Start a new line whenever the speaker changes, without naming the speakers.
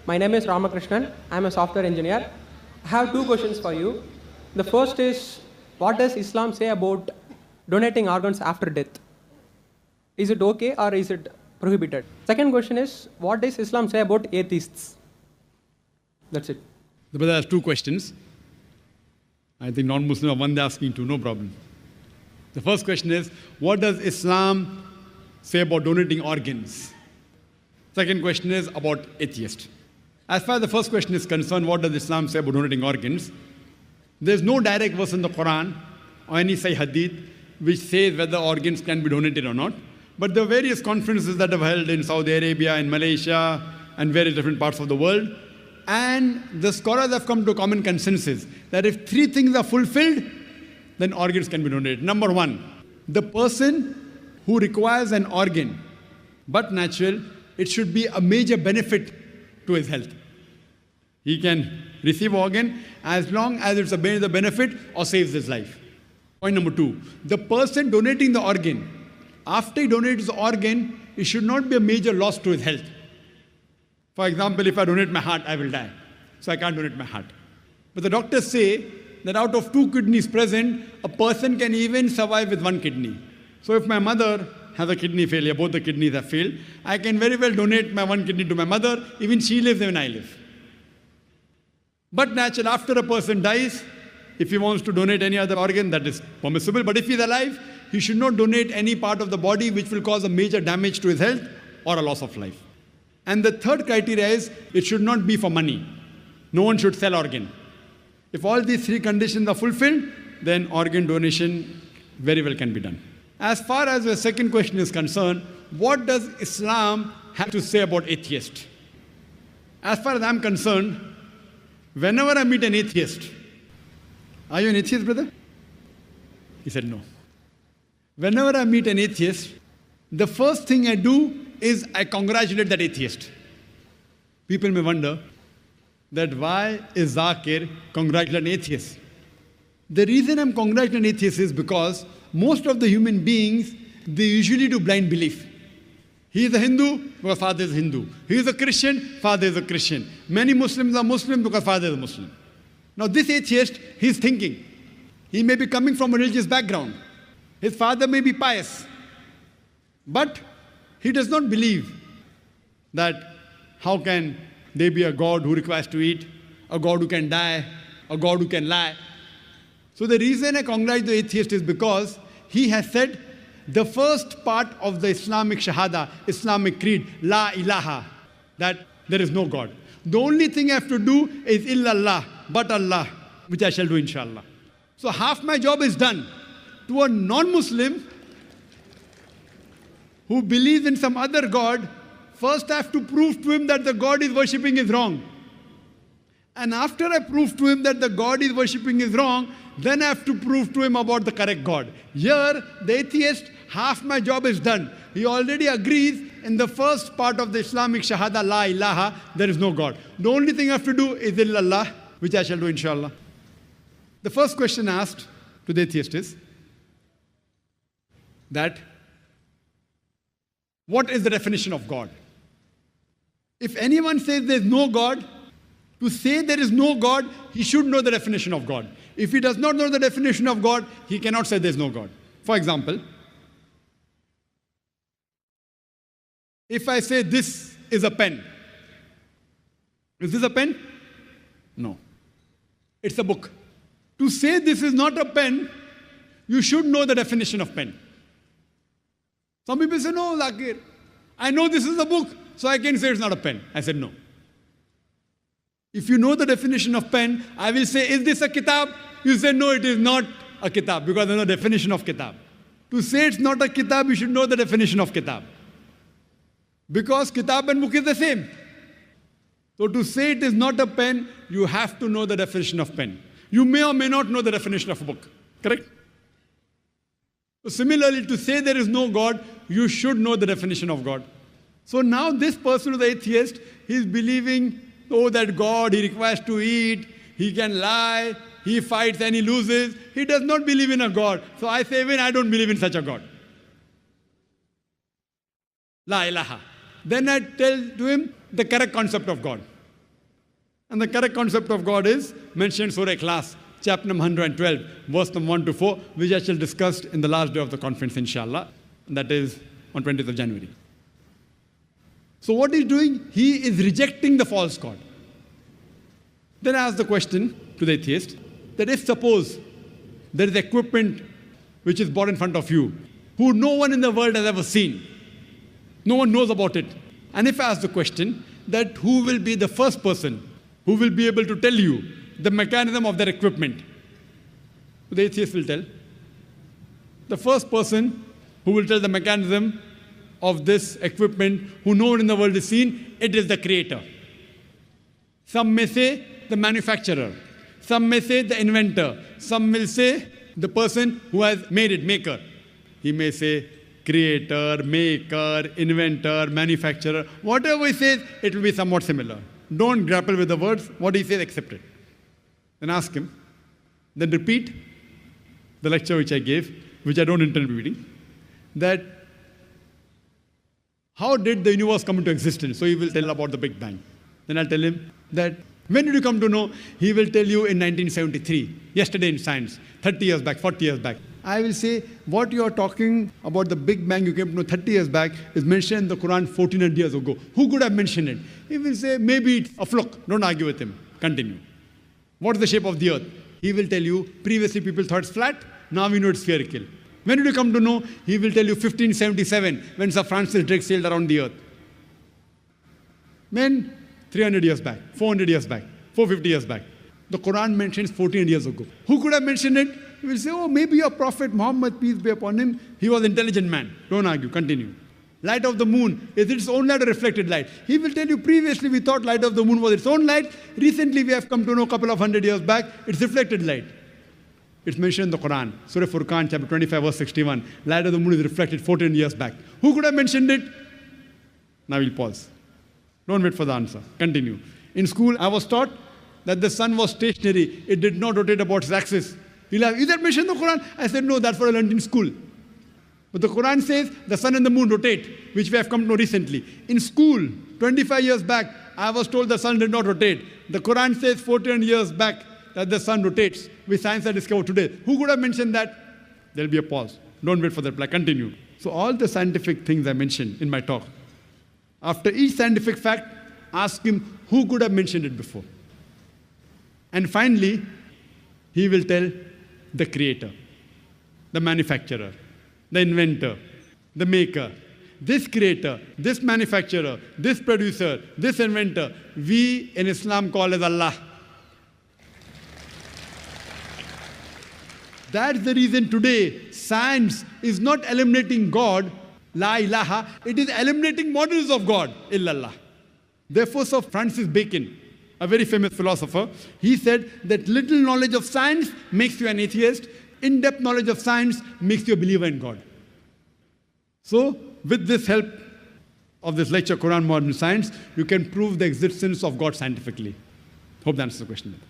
My name is Ramakrishnan. I am a software engineer. I have two questions for you. The first is, what does Islam say about donating organs after death? Is it okay or is it prohibited? Second question is, what does Islam say about atheists? That's it.
The brother has two questions. I think non-Muslim are one they're asking two, no problem. The first question is, what does Islam say about donating organs? Second question is about atheists. As far as the first question is concerned, what does Islam say about donating organs? There's no direct verse in the Quran or any Sahih Hadith which says whether organs can be donated or not. But there are various conferences that have held in Saudi Arabia, in Malaysia, and various different parts of the world. And the scholars have come to a common consensus that if three things are fulfilled, then organs can be donated. Number one, the person who requires an organ, but natural, it should be a major benefit to his health. He can receive organ as long as it's a major benefit or saves his life. Point number two, the person donating the organ, after he donates the organ, it should not be a major loss to his health. For example, if I donate my heart, I will die. So I can't donate my heart. But the doctors say that out of two kidneys present, a person can even survive with one kidney. So if my mother has a kidney failure, both the kidneys have failed, I can very well donate my one kidney to my mother, even she lives, even I live. But naturally, after a person dies, if he wants to donate any other organ, that is permissible. But if he's alive, he should not donate any part of the body which will cause a major damage to his health or a loss of life. And the third criteria is, it should not be for money. No one should sell organ. If all these three conditions are fulfilled, then organ donation very well can be done. As far as the second question is concerned, what does Islam have to say about atheists? As far as I'm concerned, whenever I meet an atheist, are you an atheist, brother? He said no. Whenever I meet an atheist, the first thing I do is I congratulate that atheist. People may wonder that why is Zakir congratulating atheists? The reason I'm congratulating atheists is because most of the human beings, they usually do blind belief. He is a Hindu because father is Hindu. He is a Christian, father is a Christian. Many Muslims are Muslim because father is a Muslim. Now this atheist, he's thinking. He may be coming from a religious background. His father may be pious. But he does not believe that how can there be a God who requires to eat, a God who can die, a God who can lie. So the reason I congratulate the atheist is because he has said the first part of the Islamic Shahada, Islamic creed, La ilaha, that there is no God. The only thing I have to do is illallah, but Allah, which I shall do inshallah. So half my job is done. To a non-Muslim who believes in some other God, first I have to prove to him that the God is worshipping is wrong. And after I prove to him that the God is worshipping is wrong, then I have to prove to him about the correct God. Here, the atheist, half my job is done. He already agrees in the first part of the Islamic Shahada, La ilaha, there is no God. The only thing I have to do is illallah, which I shall do inshallah. The first question asked to the atheist is that, what is the definition of God? If anyone says there is no God, to say there is no God, he should know the definition of God. If he does not know the definition of God, he cannot say there is no God. For example, if I say this is a pen, is this a pen? No. It's a book. To say this is not a pen, you should know the definition of pen. Some people say, no, Zakir, I know this is a book, so I can say it's not a pen. I said, no. If you know the definition of pen, I will say, is this a kitab? You say, no, it is not a kitab, because there is no definition of kitab. To say it's not a kitab, you should know the definition of kitab. Because kitab and book is the same. So to say it is not a pen, you have to know the definition of pen. You may or may not know the definition of a book. Correct? So similarly, to say there is no God, you should know the definition of God. So now this person who is atheist, he is believing, oh, that God, he requires to eat, he can lie, he fights and he loses. He does not believe in a God. So I say, even I don't believe in such a God. La ilaha. Then I tell to him the correct concept of God. And the correct concept of God is mentioned in Surah Ikhlas, chapter number 112, verse number 1 to 4, which I shall discuss in the last day of the conference, inshallah. That is on 20th of January. So what he's doing, he is rejecting the false God. Then I ask the question to the atheist, that if suppose there is equipment which is brought in front of you, who no one in the world has ever seen, no one knows about it. And if I ask the question, that who will be the first person who will be able to tell you the mechanism of that equipment? The atheist will tell. The first person who will tell the mechanism of this equipment, who no one in the world has seen, it is the creator. Some may say the manufacturer. Some may say the inventor. Some will say the person who has made it, maker. He may say creator, maker, inventor, manufacturer. Whatever he says, it will be somewhat similar. Don't grapple with the words. What he says, accept it. Then ask him. Then repeat the lecture which I gave, which I don't intend repeating, that how did the universe come into existence? So he will tell about the Big Bang. Then I'll tell him that when did you come to know? He will tell you in 1973, yesterday in science, 30 years back, 40 years back. I will say, what you are talking about the Big Bang you came to know 30 years back is mentioned in the Quran 1400 years ago. Who could have mentioned it? He will say, maybe it's a fluke. Don't argue with him. Continue. What is the shape of the earth? He will tell you, previously people thought it's flat, now we know it's spherical. When did you come to know? He will tell you 1577, when Sir Francis Drake sailed around the earth. When? 300 years back, 400 years back, 450 years back. The Quran mentions 1400 years ago. Who could have mentioned it? He will say, oh, maybe your Prophet Muhammad, peace be upon him, he was an intelligent man. Don't argue, continue. Light of the moon, is it its own light or reflected light? He will tell you, previously we thought light of the moon was its own light. Recently we have come to know a couple of hundred years back, it's reflected light. It's mentioned in the Quran, Surah Furqan, chapter 25, verse 61. Light of the moon is reflected 14 years back. Who could have mentioned it? Now we'll pause. Don't wait for the answer. Continue. In school, I was taught that the sun was stationary. It did not rotate about its axis. He'll ask, is that mentioned in the Quran? I said, no, that's what I learned in school. But the Quran says the sun and the moon rotate, which we have come to know recently. In school, 25 years back, I was told the sun did not rotate. The Quran says 14 years back that the sun rotates, which science has discovered today. Who could have mentioned that? There'll be a pause. Don't wait for the reply. Continue. So all the scientific things I mentioned in my talk, after each scientific fact, ask him who could have mentioned it before. And finally, he will tell the creator, the manufacturer, the inventor, the maker. This creator, this manufacturer, this producer, this inventor, we in Islam call as Allah. That's the reason today science is not eliminating God, La ilaha, it is eliminating models of God, illallah. Therefore, Sir Francis Bacon, a very famous philosopher, he said that little knowledge of science makes you an atheist, in-depth knowledge of science makes you a believer in God. So, with this help of this lecture, Quran Modern Science, you can prove the existence of God scientifically. Hope that answers the question.